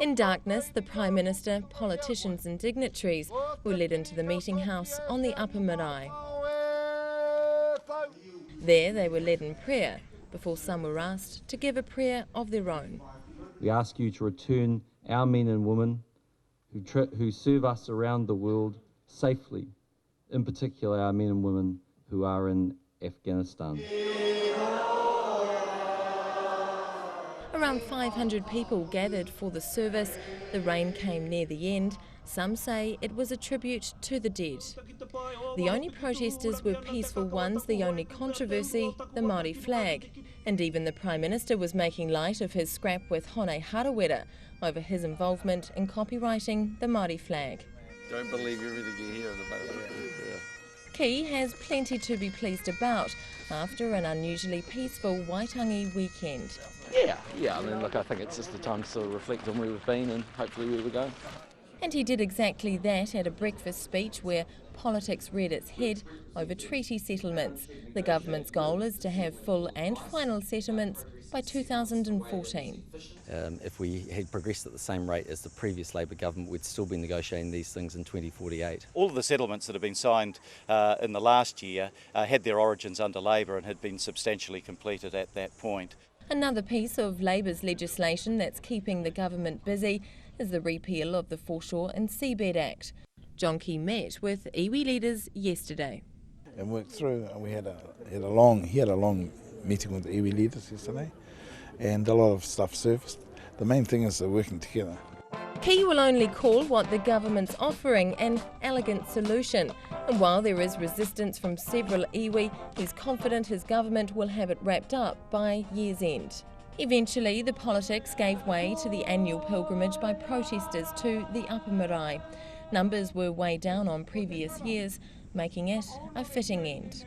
In darkness, the Prime Minister, politicians and dignitaries were led into the meeting house on the upper marae. There they were led in prayer, before some were asked to give a prayer of their own. We ask you to return our men and women who serve us around the world safely, in particular our men and women who are in Afghanistan. Around 500 people gathered for the service. The rain came near the end. Some say it was a tribute to the dead. The only protesters were peaceful ones, the only controversy, the Māori flag. And even the Prime Minister was making light of his scrap with Hone Harawira over his involvement in copywriting the Māori flag. Don't believe everything you hear in the moment. Ki has plenty to be pleased about after an unusually peaceful Waitangi weekend. Yeah, I mean, look, I think it's just the time to sort of reflect on where we've been and hopefully where we're going. And he did exactly that at a breakfast speech where politics reared its head over treaty settlements. The government's goal is to have full and final settlements by 2014. If we had progressed at the same rate as the previous Labor government, we'd still be negotiating these things in 2048. All of the settlements that have been signed in the last year had their origins under Labor and had been substantially completed at that point. Another piece of Labor's legislation that's keeping the government busy is the repeal of the Foreshore and Seabed Act. John Key met with iwi leaders yesterday. And worked through, and he had a long meeting with the iwi leaders yesterday, and a lot of stuff surfaced. The main thing is they're working together. Key will only call what the government's offering an elegant solution. And while there is resistance from several iwi, he's confident his government will have it wrapped up by year's end. Eventually, the politics gave way to the annual pilgrimage by protesters to the upper marae. Numbers were way down on previous years, making it a fitting end.